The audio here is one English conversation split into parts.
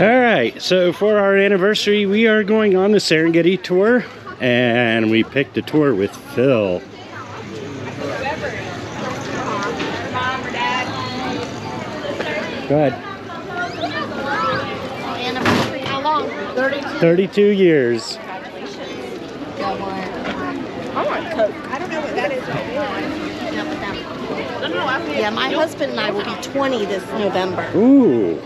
Alright, so for our anniversary, we are going on the Serengeti tour, and we picked a tour with Phil. Go ahead. Anniversary, how long? 32 years. Congratulations. I want Coke. I don't know what that is right now. Yeah, my husband and I will be 20 this November. Ooh.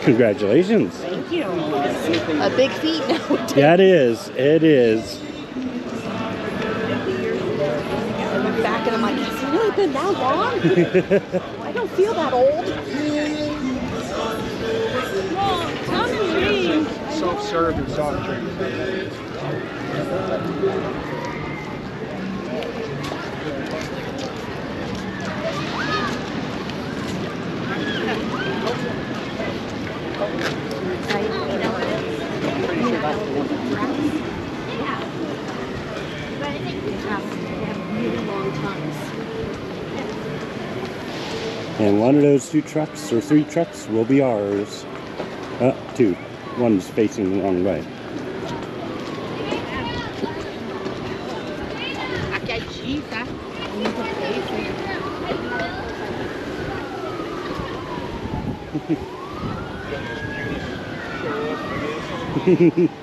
Congratulations. Thank you. A big feat nowadays. Yeah, it is. It is. I look back and I'm like, has it really been that long? I don't feel that old. Self-serve and soft drinks. And one of those 2 trucks or 3 trucks will be ours. 2. One's facing the wrong way.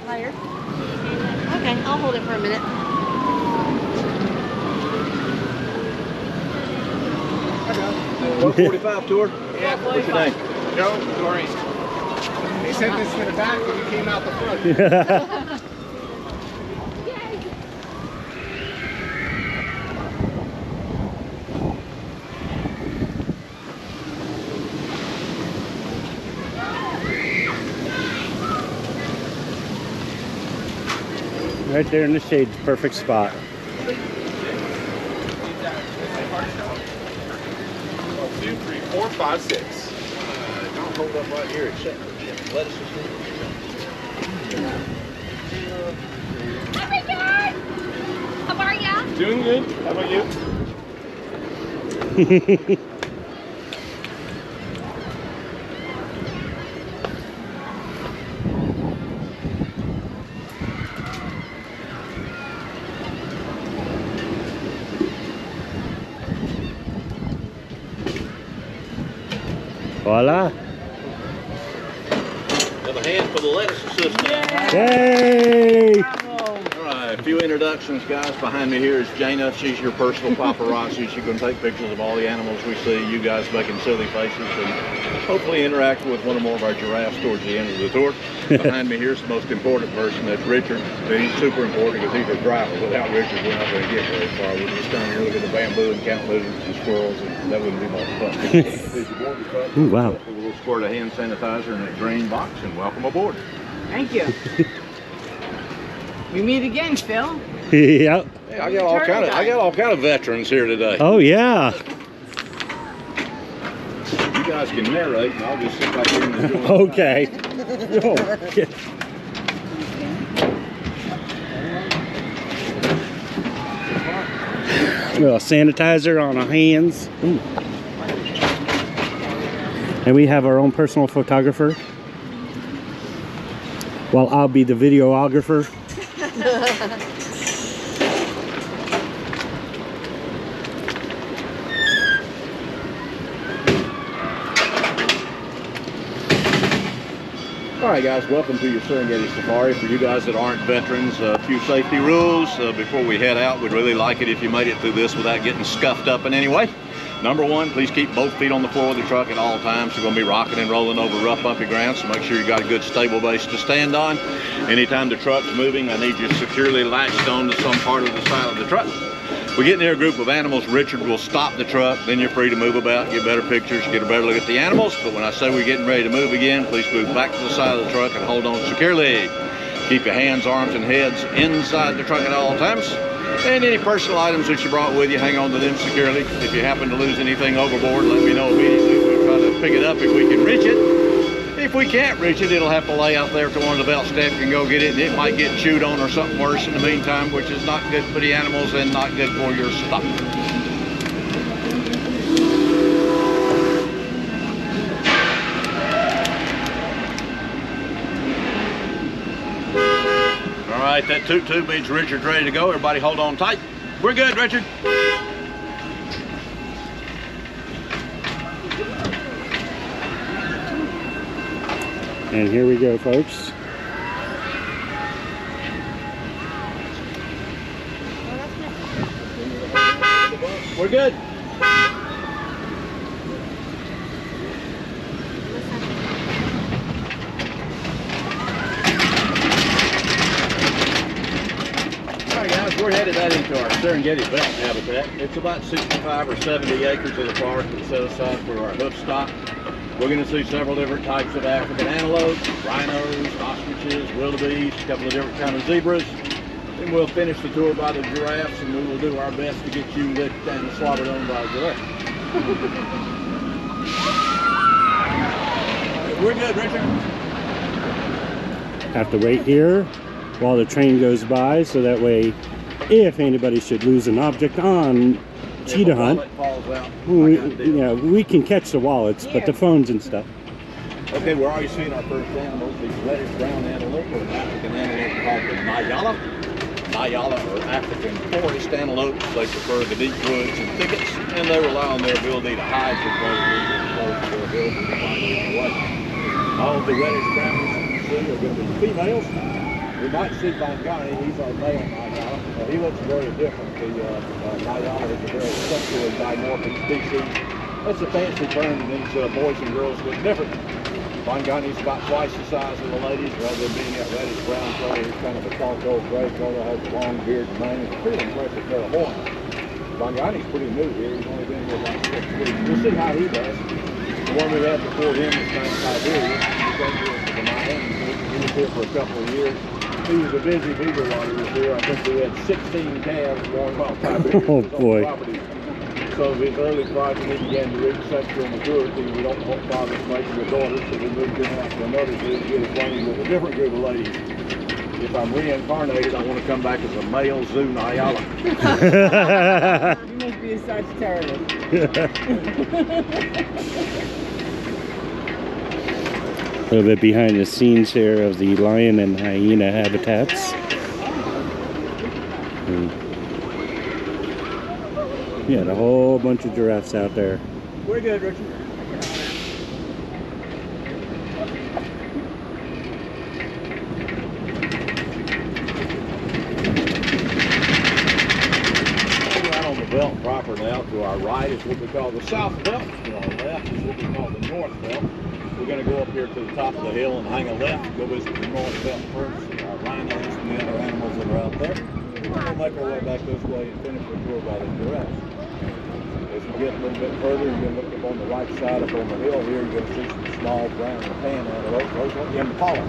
Tired? Okay, I'll hold it for a minute. $145 tour? Yeah, What's your name? Joe, Dory. They sent this to the back when you came out the front. Right there in the shade, perfect spot. 1, 2, 3, 4, 5, 6. Don't hold up right here except for lettuce. Hi, Richard! How are ya? Doing good. How about you? Voila. Have a hand for the lettuce assistant. Yay! All right, a few introductions, guys. Behind me here is Jana. She's your personal paparazzi. She's going to take pictures of all the animals we see, you guys making silly faces, and hopefully interact with one or more of our giraffes towards the end of the tour. Behind me here is the most important person. That's Richard. He's super important because he's a driver. Without Richard, we're not going to get very far. We're just standing here looking at the bamboo and count lizards and squirrels, and that wouldn't be much fun. Ooh, wow. A little squirt of hand sanitizer in that green box, and welcome aboard. Thank you. We meet again, Phil. Yep. Hey, I got all kind of veterans here today. Oh, yeah. You guys can narrate, and I'll just sit back here and enjoy. Okay. Oh, yeah. A little sanitizer on our hands. Ooh. And we have our own personal photographer. Well, I'll be the videographer. All right, guys, welcome to your Serengeti Safari. For you guys that aren't veterans, a few safety rules before we head out. We'd really like it if you made it through this without getting scuffed up in any way. Number 1, please keep both feet on the floor of the truck at all times. You're going to be rocking and rolling over rough, bumpy ground, so make sure you got a good stable base to stand on. Anytime the truck's moving, I need you securely latched on to some part of the side of the truck. If we get near a group of animals, Richard will stop the truck. Then you're free to move about, get better pictures, get a better look at the animals. But when I say we're getting ready to move again, please move back to the side of the truck and hold on securely. Keep your hands, arms, and heads inside the truck at all times. And any personal items that you brought with you, hang on to them securely. If you happen to lose anything overboard, let me know immediately. We'll try to pick it up if we can reach it. If we can't reach it, it'll have to lay out there to one of the belt staff can go get it. And it might get chewed on or something worse in the meantime, which is not good for the animals and not good for your stock. right, that toot means Richard's ready to go. Everybody hold on tight. We're good, Richard. And here we go, folks. We're good. All right, guys, we're headed out into our Serengeti belt habitat. It's about 65 or 70 acres of the park that's set aside for our hoof stock. We're going to see several different types of African antelopes, rhinos, ostriches, wildebeest, a couple of different kinds of zebras. Then we'll finish the tour by the giraffes, and we will do our best to get you licked and slobbered on by a giraffe. We're good, Richard. Have to wait here while the train goes by, so that way, if anybody should lose an object on cheetah hunt, we can catch the wallets, but the phones and stuff. Okay, we're already seeing our first animals. These reddish brown antelope, or an African antelope called the Nyala. Nyala are African forest antelopes. They prefer the deep woods and thickets, and they rely on their ability to hide from predators as opposed to their ability to find their way. All of the reddish brown ones you see are going to be females. We might see Bangani, he's our male Nyala. He looks very different. The Nyala is a very sexually dimorphic species. That's a fancy term that means boys and girls look different. Bangani's about twice the size of the ladies, rather than being that reddish brown color. He's kind of a charcoal gray color, has a long beard and mane. It's a pretty impressive pair of horns. Bangani's pretty new here. He's only been here about 6 weeks. We'll see how he does. The one we had before him was named Siberia. He came here to the Miami. He was here for a couple of years. He was a busy beaver while he was here. I think we had 16 calves born while Siberia Oh was on boy. the property. So his early progeny began to reach sexual maturity. We don't want fathers making a daughter, so we moved him out to another group to get acquainted with a different group of ladies. If I'm reincarnated, I want to come back as a male zoo Nyala. You must be a Sagittarius. A little bit behind the scenes here of the lion and hyena habitats. Yeah, a whole bunch of giraffes out there. We're good, Richard. Right on the belt proper now. To our right is what we call the south belt. To our left is what we call the north belt. We're going to go up here to the top of the hill and hang a left. Go visit the north belt first. Our rhinos and the other animals that are out there. We'll make our way back this way and finish the tour by the giraffes. As we get a little bit further, you're going to look up on the right side up on the hill here, you're going to see some small brown and tan antelope. Those are Impala.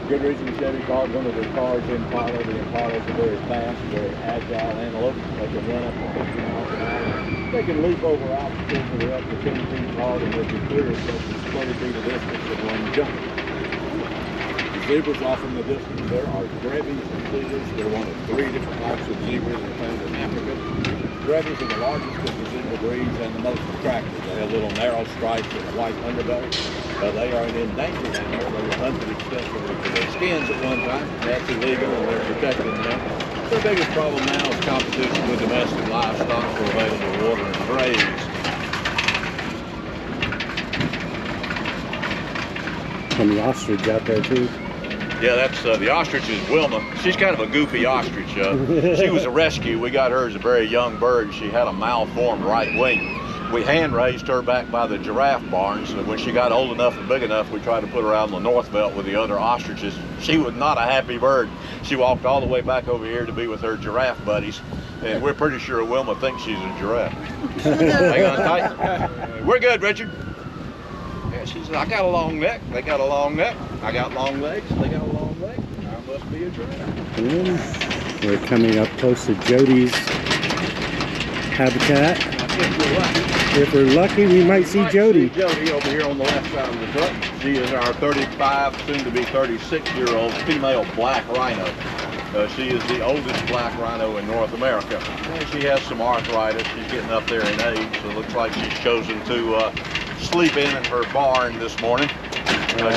Good reason Chevy called one of their cars Impala. The Impalas are very fast, very agile antelope. They can run up to 50 miles an hour. They can leap over obstacles that are up to 10 feet hard, and they can clear as much as 20 feet of distance in one jump. The zebras off in the distance there are grebes and zebras. They're one of 3 different types of zebras that are found in Africa. Grebes are the largest of the zebra breeds and the most attractive. They have little narrow stripes and a white underbelly. They are an endangered animal. They were hunted extensively for their skins at one time. That's illegal and they're protected now. Their biggest problem now is competition with domestic livestock for available water and graze. And the ostrich out there too. Yeah, that's the ostrich is Wilma. She's kind of a goofy ostrich. She was a rescue. We got her as a very young bird. She had a malformed right wing. We hand raised her back by the giraffe barns. And when she got old enough and big enough, we tried to put her out on the north belt with the other ostriches. She was not a happy bird. She walked all the way back over here to be with her giraffe buddies. And we're pretty sure Wilma thinks she's a giraffe. Hang on tight. We're good, Richard. Yeah, she said, I got a long neck. They got a long neck. I got long legs. They got a long leg. I must be a giraffe. And we're coming up close to Jody's habitat. If we're lucky, we might see Jody. Jody over here on the left side of the truck. She is our 35, soon to be 36-year-old female black rhino. She is the oldest black rhino in North America. And she has some arthritis. She's getting up there in age, so it looks like she's chosen to sleep in her barn this morning.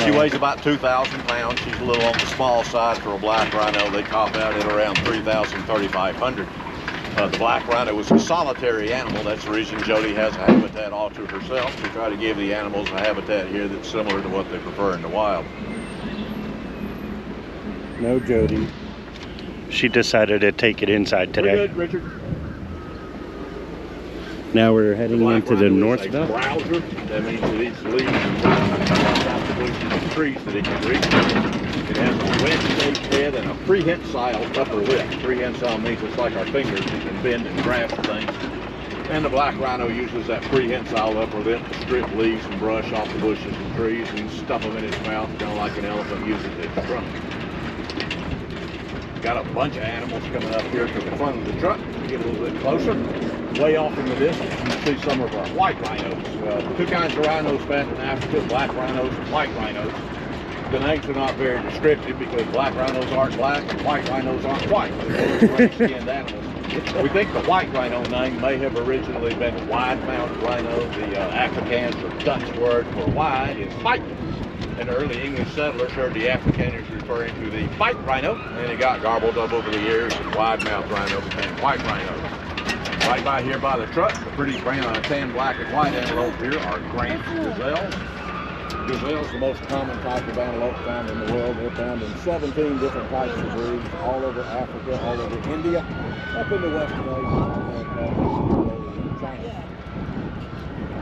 She weighs about 2,000 pounds. She's a little on the small side for a black rhino. They top out at around 3,000, 3,500. The black rhino is a solitary animal. That's the reason Jody has a habitat all to herself. We try to give the animals a habitat here that's similar to what they prefer in the wild. No Jody. She decided to take it inside today. We're good, Richard. Now we're heading into the north belt. Browser. That means it eats leaves and branches off the bushes and trees that it can reach. It has a wedge-shaped head and a prehensile upper lip. Prehensile means it's like our fingers. It can bend and grasp things. And the black rhino uses that prehensile upper lip to strip leaves and brush off the bushes and trees and stuff them in its mouth, kind of like an elephant uses its trunk. Got a bunch of animals coming up here to the front of the truck. Get a little bit closer. Way off in the distance, you can see some of our white rhinos. Two kinds of rhinos found in Africa, black rhinos and white rhinos. The names are not very descriptive because black rhinos aren't black and white rhinos aren't white. They're gray-skinned animals. We think the white rhino name may have originally been wide-mouthed rhino. The Afrikaans or Dutch word for wide is white. And the early English settlers heard the Afrikaners referring to the white rhino, and it got garbled up over the years, and wide-mouthed rhino became white rhino. Right by here by the truck, the pretty brown, tan, black, and white antelope here are Grant's gazelles. Gazelles, the most common type of antelope found in the world. They're found in 17 different types of breeds, all over Africa, all over India, up in the Western Asia, and China.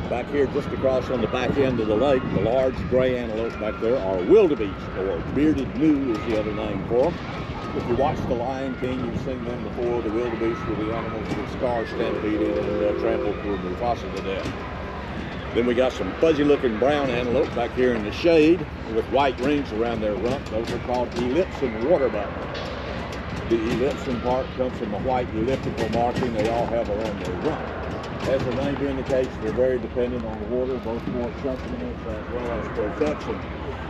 Back here, just across on the back end of the lake, the large gray antelope back there are wildebeest, or bearded gnu is the other name for them. If you watch The Lion King, you've seen them before. The wildebeest were the animals that Scar stampeded and trampled poor Mufasa to death. Then we got some fuzzy-looking brown antelope back here in the shade with white rings around their rump. Those are called ellipsan water buffalo. The ellipsan part comes from the white elliptical marking they all have around their rump. As the name indicates, they're very dependent on the water, both for sustenance as well as protection.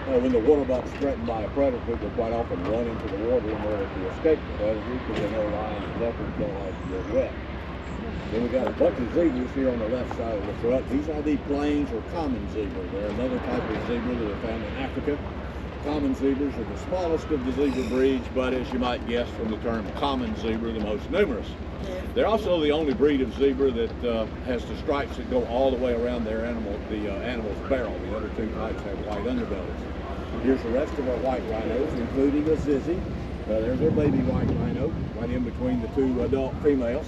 When the water buck's threatened by a predator, they quite often run into the water in order to escape the predator because they know lions and leopards don't like to get wet. Then we got a bunch of zebras here on the left side of the truck. These are the plains or common zebra. They're another type of zebra that are found in Africa. Common zebras are the smallest of the zebra breeds, but as you might guess from the term common zebra, the most numerous. They're also the only breed of zebra that has the stripes that go all the way around their animal's barrel. The other two types have white underbellies. Here's the rest of our white rhinos, including a zizzy. There's our baby white rhino, right in between the two adult females.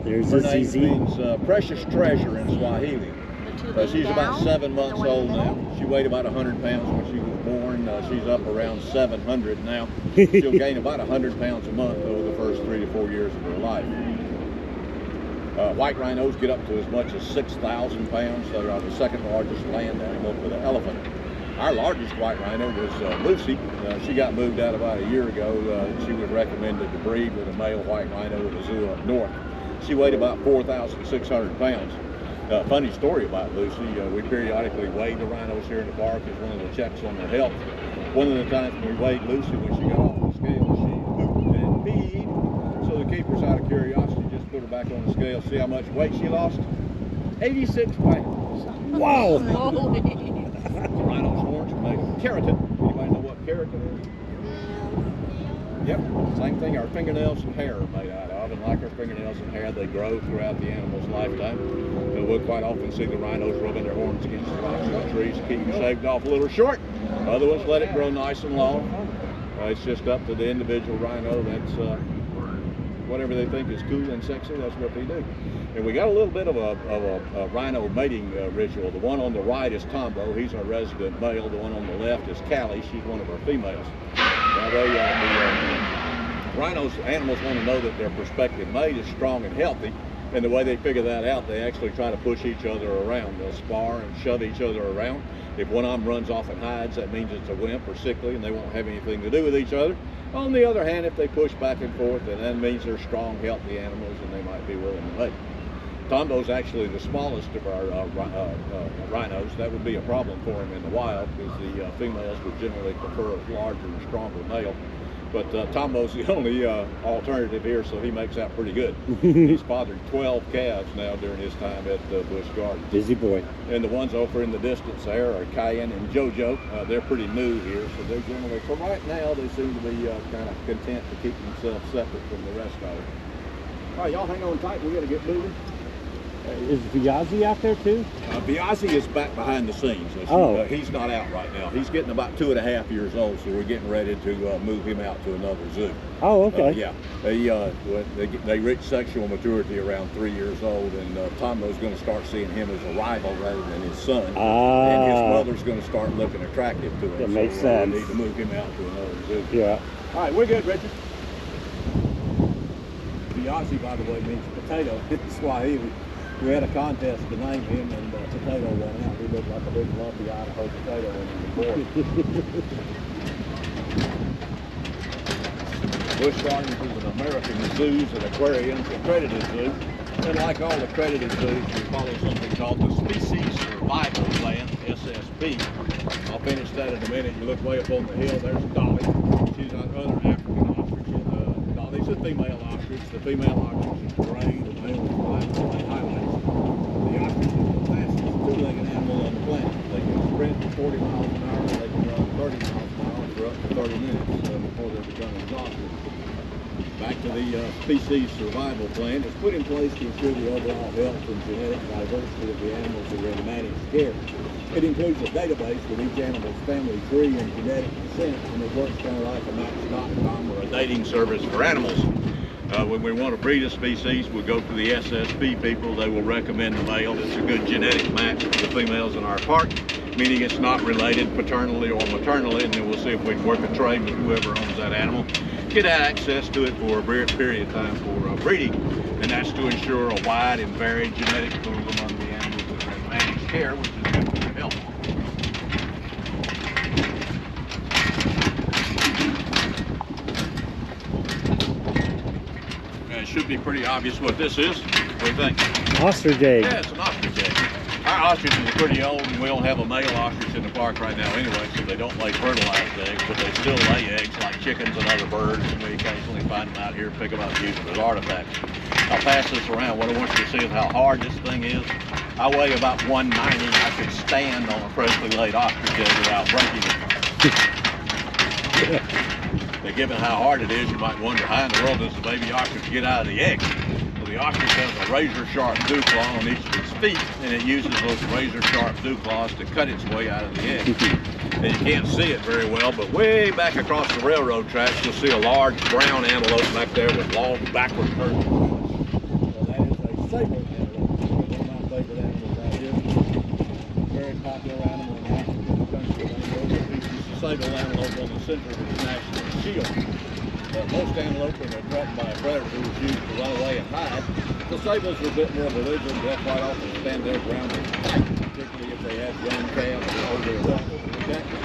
There's Her a name ZZ. means precious treasure in Swahili. She's about 7 months old now. She weighed about 100 pounds when she was born. She's up around 700 now. She'll gain about 100 pounds a month over the first 3 to 4 years of her life. White rhinos get up to as much as 6,000 pounds. They are the second largest land animal to the elephant. Our largest white rhino was Lucy. She got moved out about a year ago. She was recommended to breed with a male white rhino at a zoo up north. She weighed about 4,600 pounds. Funny story about Lucy, we periodically weigh the rhinos here in the park as one of the checks on their health. One of the times we weighed Lucy, when she got off the scale, she pooped and peed. So the keepers, out of curiosity, just put her back on the scale. See how much weight she lost? 86 pounds. Wow! Rhino's horns are made of keratin. Anybody know what keratin is? Yep, same thing our fingernails and hair are made out of. And like our fingernails and hair, they grow throughout the animal's lifetime. We'll quite often see the rhinos rubbing their horns against the rocks and trees to keep them shaved off a little short. Other ones let it grow nice and long. It's just up to the individual rhino. That's whatever they think is cool and sexy, that's what they do. And we got a little bit of a rhino mating ritual. The one on the right is Tombo. He's our resident male. The one on the left is Callie. She's one of our females. Now animals want to know that their prospective mate is strong and healthy. And the way they figure that out, they actually try to push each other around. They'll spar and shove each other around. If one of them runs off and hides, that means it's a wimp or sickly and they won't have anything to do with each other. On the other hand, if they push back and forth, then that means they're strong, healthy animals and they might be willing to mate. Tombo's actually the smallest of our rhinos. That would be a problem for him in the wild because the females would generally prefer a larger and stronger male. But Tombo's the only alternative here, so he makes out pretty good. He's fathered 12 calves now during his time at Busch Gardens. Busy boy. And the ones over in the distance there are Cayenne and JoJo. They're pretty new here, so they're generally, for right now, they seem to be kind of content to keep themselves separate from the rest of it. All right, y'all hang on tight. We got to get moving. Is Viazzi out there too? Viazzi is back behind the scenes. He's not out right now. He's getting about 2.5 years old, so we're getting ready to move him out to another zoo. Oh, okay. Yeah, they reach sexual maturity around 3 years old, and Tombo's going to start seeing him as a rival rather than his son. And his mother's going to start looking attractive to him. That makes sense. We need to move him out to another zoo. Yeah. All right, we're good, Richard. Viazzi, by the way, means potato in Swahili. We had a contest to name him, and Potato won out. He looked like a big lumpy Idaho potato when he was born. Busch Gardens is an American zoos and aquariums accredited zoo. And like all accredited zoos, we follow something called the Species Survival Plan, SSP. I'll finish that in a minute. You look way up on the hill, there's Dolly. She's another African ostrich. Dolly's a female ostrich. The female ostrich is gray, the male is black, so they highlight. The ostrich is the fastest two-legged animal on the planet. They can sprint 40 miles an hour, they can run 30 miles an hour for up to 30 minutes before they become exhausted. Back to the Species Survival Plan. It's put in place to ensure the overall health and genetic diversity of the animals that are in managed care. It includes a database with each animal's family tree and genetic descent, and it works kind of like a Match.com or a dating service for animals. When we want to breed a species, we go to the SSP people. They will recommend a male that's a good genetic match for the females in our park, meaning it's not related paternally or maternally, and then we'll see if we can work a trade with whoever owns that animal, get access to it for a period of time for breeding, and that's to ensure a wide and varied genetic pool among the animals that are in managed care, which is good for their health. It should be pretty obvious what this is. What do you think? Ostrich egg. Yeah, it's an ostrich egg. Our ostriches are pretty old, and we don't have a male ostrich in the park right now anyway, so they don't lay fertilized eggs, but they still lay eggs like chickens and other birds, and we occasionally find them out here, pick them up and use them as artifacts. I'll pass this around. What I want you to see is how hard this thing is. I weigh about 190. I could stand on a freshly laid ostrich egg without breaking it. But given how hard it is, you might wonder how in the world does the baby ostrich get out of the egg? Well, the ostrich has a razor-sharp dew claw on each of its feet, and it uses those razor-sharp dew claws to cut its way out of the egg. And you can't see it very well, but way back across the railroad tracks, you'll see a large brown antelope back there with long backward curves. Well, that is a sable antelope. One of my favorite animals out here. Very popular animal in Africa, in the country of Angola. It features the sable antelope on the center of its national shield. Most antelope, when they're threatened by a predator, is used to run away and hide. The sables are a bit more belligerent. They'll quite often stand their ground and fight, particularly if they have young calves or older adults to protect them.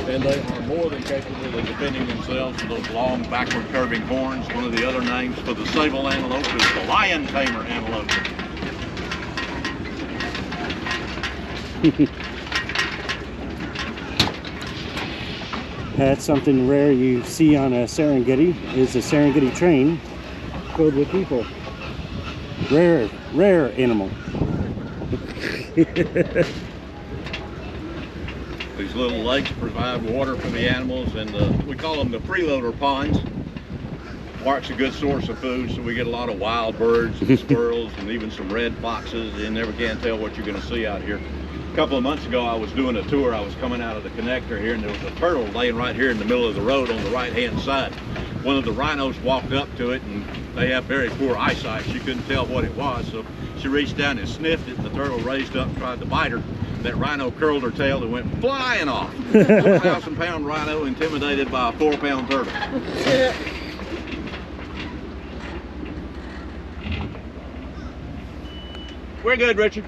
And they are more than capable of defending themselves with those long, backward curving horns. One of the other names for the sable antelope is the lion tamer antelope. That's something rare you see on a Serengeti, is a Serengeti train filled with people. Rare animal. These little lakes provide water for the animals, and we call them the freeloader ponds. Park's a good source of food, so we get a lot of wild birds and squirrels and even some red foxes. You never can tell what you're going to see out here. A couple of months ago, I was doing a tour. I was coming out of the connector here, and there was a turtle laying right here in the middle of the road on the right-hand side. One of the rhinos walked up to it, and they have very poor eyesight. She couldn't tell what it was, so she reached down and sniffed it, and the turtle raised up and tried to bite her. That rhino curled her tail and went flying off. 4,000-pound rhino intimidated by a 4-pound turtle. We're good, Richard.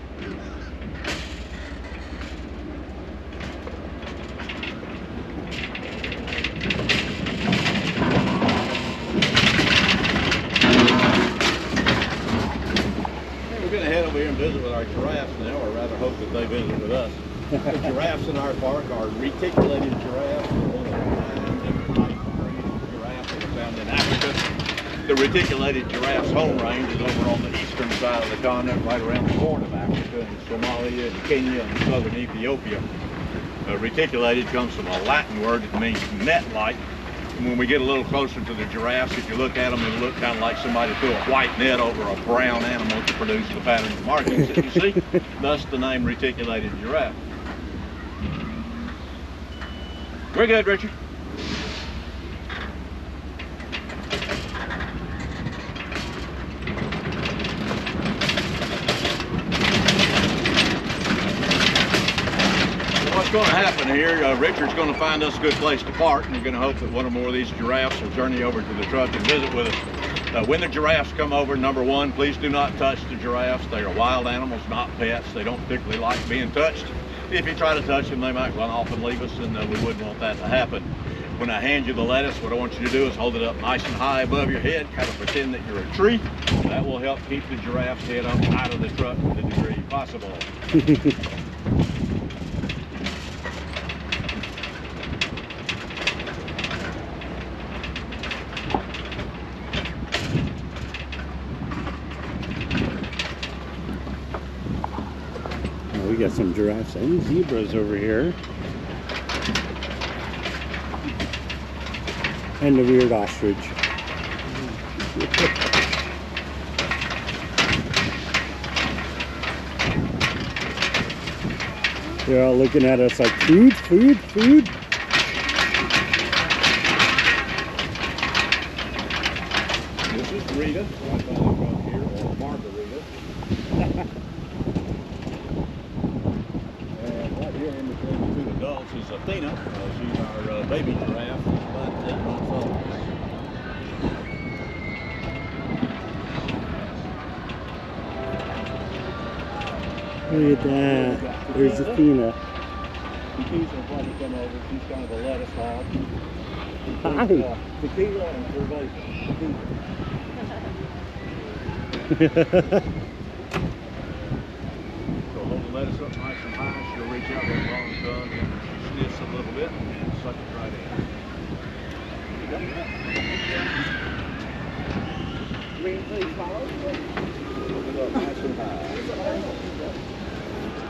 Head over here and visit with our giraffes now, or rather hope that they visit with us. The giraffes in our park are reticulated giraffes. They're one of the 9 different types of breeds of giraffe. the reticulated giraffe's home range is over on the eastern side of the continent, right around the Horn of Africa, in Somalia and Kenya and southern Ethiopia. Reticulated comes from a Latin word that means net-like. And when we get a little closer to the giraffes, if you look at them, it'll look kind of like somebody threw a white net over a brown animal to produce the patterns and markings that you see. Thus the name reticulated giraffe. We're good, Richard. What's going to happen here, Richard's going to find us a good place to park, and we're going to hope that one or more of these giraffes will journey over to the truck and visit with us. When the giraffes come over, number one, please do not touch the giraffes. They are wild animals, not pets. They don't particularly like being touched. If you try to touch them, they might run off and leave us, and we wouldn't want that to happen. When I hand you the lettuce, what I want you to do is hold it up nice and high above your head, kind of pretend that you're a tree. That will help keep the giraffe's head up out of the truck to the degree possible. We got some giraffes and zebras over here. And the weird ostrich. They're all looking at us like, food, food, food. This is Rita, right by the truck here, or Margarita. Here in between the two adults is Athena. She's our baby giraffe, about 8 months old. Look at that. There's Athena. Tequila will probably come over. She's kind of a lettuce hog. Hi. Tequila and cerveza. So hold the lettuce up nice and high. She'll reach out with a long tongue and she sniffs a little bit and suck it right in. Please follow. Hold it up nice and high.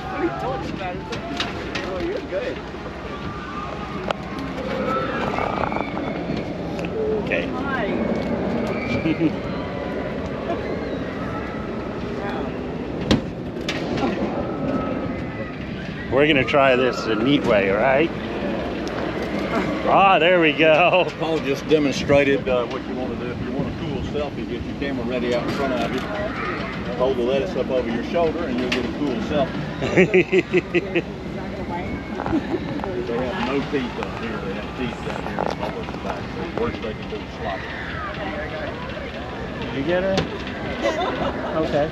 What are you talking about? Oh, you're good. Okay. Hi. We're gonna try this a neat way, right? Ah, there we go. Paul just demonstrated what you want to do. If you want a cool selfie, get your camera ready out in front of you. Hold the lettuce up over your shoulder and you'll get a cool selfie. They have no teeth up here. They have teeth down here in the back. So the worst they can do is slap it. Did you get it? Okay.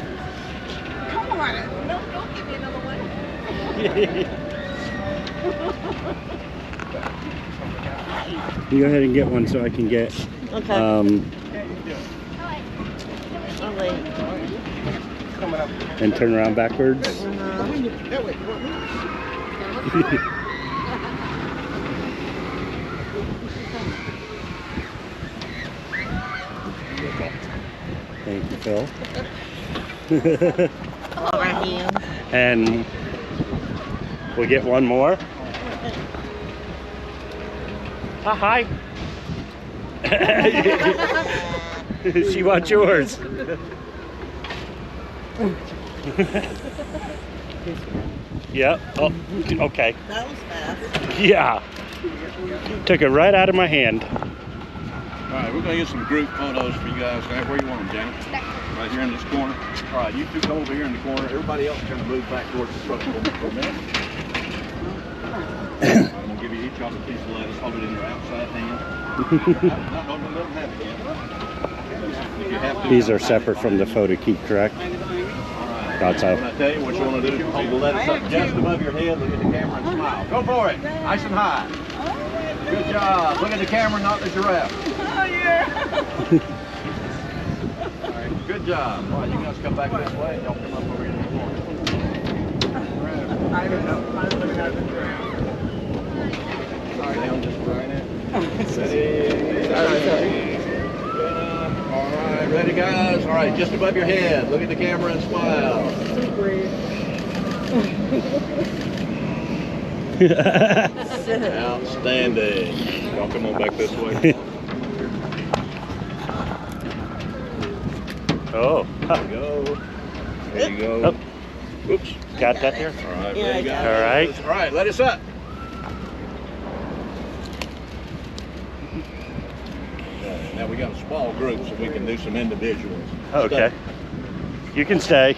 Come on. No, don't give me another one. You go ahead and get one so I can get and turn around backwards. Thank you, Phil. And we'll get one more. Hi. She wants yours. Yep. Oh, okay. That was fast. Yeah. Took it right out of my hand. All right, we're going to get some group photos for you guys. Where you want them, Janet? Right here in this corner. All right, you two come over here in the corner. Everybody else kind of move back towards the truck for a minute. I'm going to give you each of a piece of lettuce. Hold it in your outside hand. No, let them have it yet. If you have to. These are separate from the photo key, correct? Thought so. When I tell you what you want to do, hold the lettuce up just above your head. Look at the camera and smile. Go for it. Nice and high. Good job. Look at the camera, not the giraffe. Oh, yeah. All right, good job. All right, you guys come back this way and y'all come up over here in the corner. I don't know. I'm looking at the ground. Sorry, down just right in. Ready. Good enough. All right, ready, guys? All right, just above your head. Look at the camera and smile. Outstanding. Y'all come on back this way. Oh. There you go. There you go. Oh. Oops. Got that there? All right, ready, guys? All right. All right, let us up. Now we got a small group, so we can do some individuals. Okay. You can stay.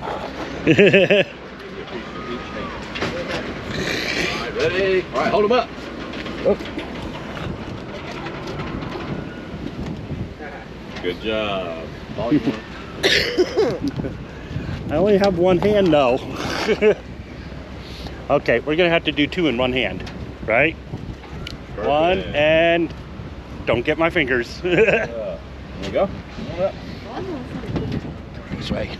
All right, ready? All right, hold them up. Oh. Good job. All you want. I only have one hand though. Okay, we're gonna have to do two in one hand, right? Perfect. One and don't get my fingers. There we go. Come on up. This way.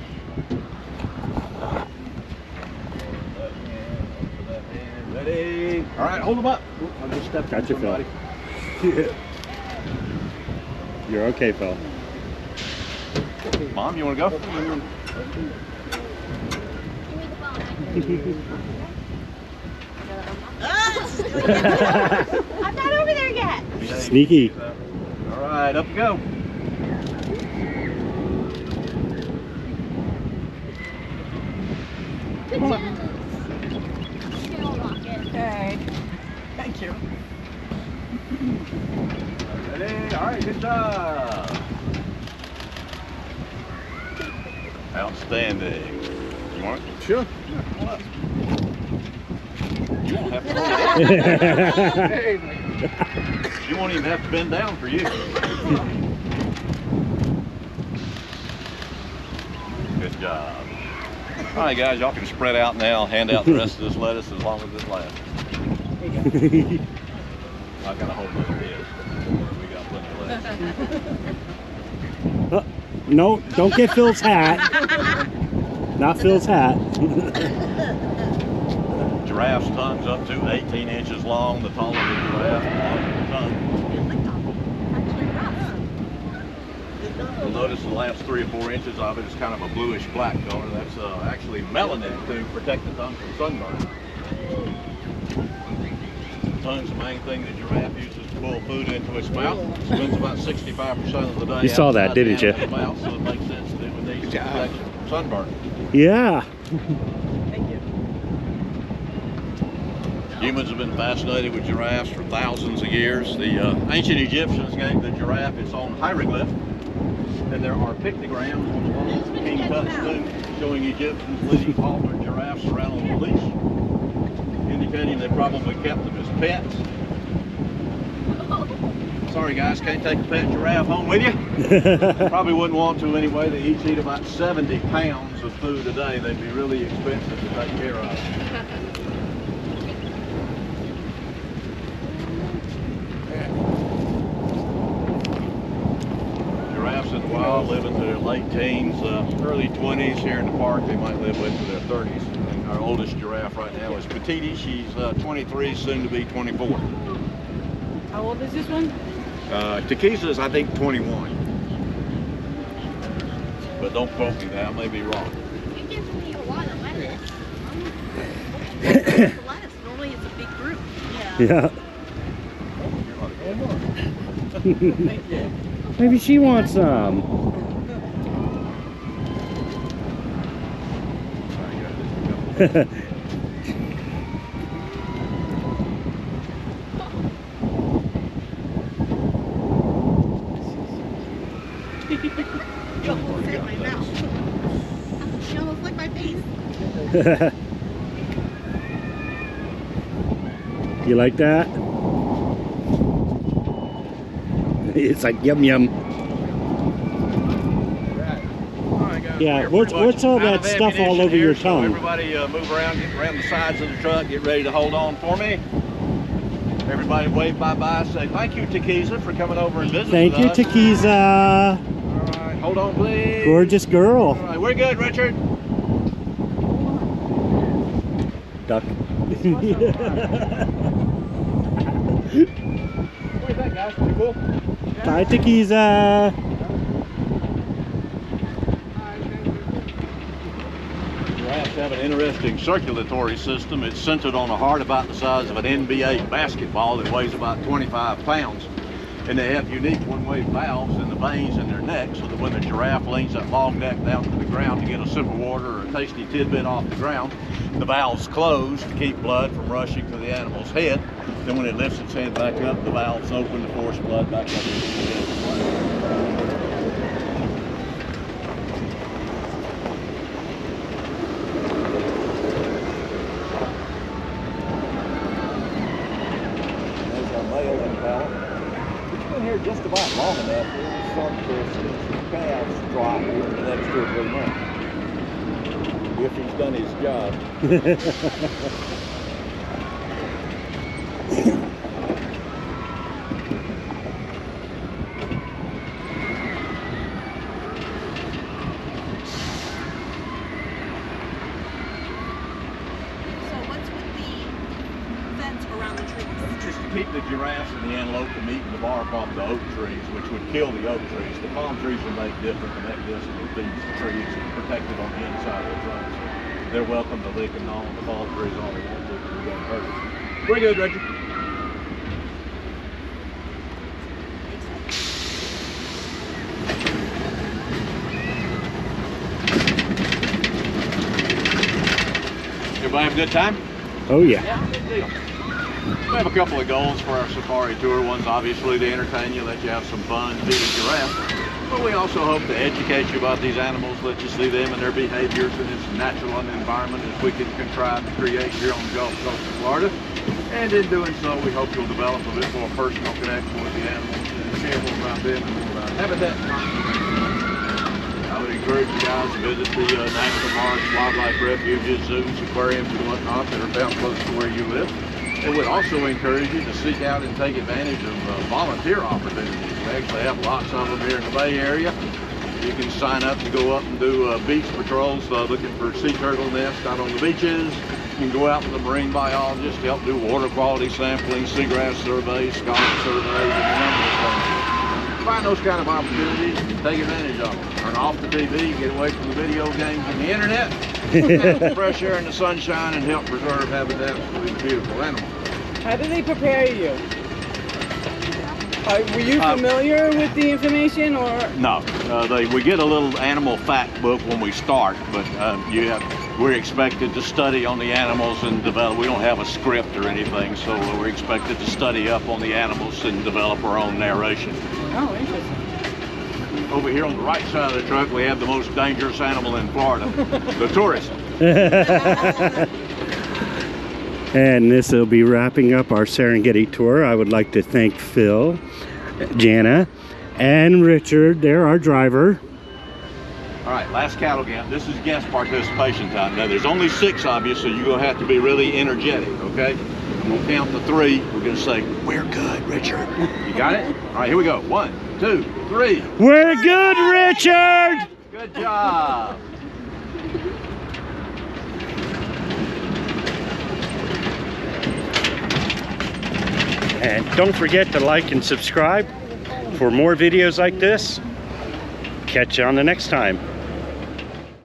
Ready? All right, hold them up. Oop, I just stepped on Gotcha, Phil. somebody. You're okay, Phil. Mom, you want to go? I'm not over there yet. Sneaky. All right, up you go. Come on. Okay. Thank you. Ready? All right, good job. Outstanding. You want it? Sure. Yeah, come on up. You won't have to. You won't even have to bend down for you. Good job. All right, guys, y'all can spread out now. Hand out the rest of this lettuce as long as it lasts. I gotta hold my head. We got plenty of lettuce. No, don't get Phil's hat. Not Phil's hat. Giraffe's tongue's up to 18 inches long. The taller the giraffe, the longer the tongue. You'll notice the last 3 or 4 inches of it is kind of a bluish black color. That's actually melanin to protect the tongue from sunburn. The tongue's the main thing the giraffe uses to pull food into its mouth. Spends about 65% of the day. You saw that, outside the didn't you? animal's mouth, so it makes sense that it would need some protection from sunburn. Yeah. Thank you. Humans have been fascinated with giraffes for thousands of years. The ancient Egyptians gave the giraffe its own hieroglyph, and there are pictograms on the walls of King Tut's tomb showing Egyptians leading haltered giraffes around on a leash, indicating they probably kept them as pets. Sorry guys, can't take a pet giraffe home with you. Probably wouldn't want to anyway. They each eat about 70 pounds of food a day. They'd be really expensive to take care of. Giraffes in the wild live into their late teens, early 20s. Here in the park, they might live into their 30s. And our oldest giraffe right now is Petite. She's 23, soon to be 24. How old is this one? Takisa's, I think, 21. But don't quote me, that I may be wrong. It gives me a lot of lettuce. The lettuce, normally it's a big group. Yeah. Maybe she wants some. You almost hit my mouth. She almost licked my face. You like that? It's like yum yum. Yeah, what's all that stuff all over your tongue? Everybody move around, get around the sides of the truck, get ready to hold on for me. Everybody wave bye-bye, say thank you, Takisa, for coming over and visiting Thank you, us. Takisa. All right, hold on, please. Gorgeous girl. All right, we're good, Richard. Duck. What do you think, guys? Pretty cool? Bye, Takisa. have an interesting circulatory system. It's centered on a heart about the size of an NBA basketball that weighs about 25 pounds. And they have unique one-way valves in the veins in their neck, so that when the giraffe leans that long neck down to the ground to get a sip of water or a tasty tidbit off the ground, the valves close to keep blood from rushing to the animal's head. Then when it lifts its head back up, the valves open to force blood back up into the head. Here just about long enough, it'll start to see some calves drop in the next 2 or 3 months. If he's done his job. Just to keep the giraffes and the antelope from eating the bark off the oak trees, which would kill the oak trees. The palm trees are made different to make this, and it feeds the trees and protected on the inside of the trunks. So they're welcome to lick and gnaw on the palm trees all they want to, because we don't hurt them. Pretty good, Richard. Everybody have a good time? Oh yeah. Yeah, good deal. We have a couple of goals for our safari tour. One's obviously to entertain you, let you have some fun, see the giraffe. But we also hope to educate you about these animals, let you see them and their behaviors in its natural environment as we can contrive to create here on the Gulf Coast of Florida. And in doing so, we hope you'll develop a bit more personal connection with the animals and share more about them and more about habitat. I would encourage you guys to visit the national parks, wildlife refuges, zoos, aquariums, and whatnot that are found close to where you live. It would also encourage you to seek out and take advantage of volunteer opportunities. We actually have lots of them here in the Bay Area. You can sign up to go up and do beach patrols looking for sea turtle nests out on the beaches. You can go out with a marine biologist to help do water quality sampling, seagrass surveys, scallop surveys, and a number of things. Find those kind of opportunities and take advantage of them. Turn off the TV, get away from the video games and the internet, get the fresh air and the sunshine, and help preserve habitats for these beautiful animals. How do they prepare you? Were you familiar with the information, or? No, we get a little animal fact book when we start, but we're expected to study on the animals and develop. We don't have a script or anything, so we're expected to study up on the animals and develop our own narration. Oh, interesting. Over here on the right side of the truck, we have the most dangerous animal in Florida, the tourist. And this will be wrapping up our Serengeti tour. I would like to thank Phil, Jana, and Richard. They're our driver. All right, last cattle count. This is guest participation time. Now, there's only 6 of you, so you're going to have to be really energetic, okay? I'm going to count to 3. We're going to say, "We're good, Richard." You got it? All right, here we go. 1, 2, 3. We're good, Richard! Good job. And don't forget to like and subscribe for more videos like this. Catch you on the next time.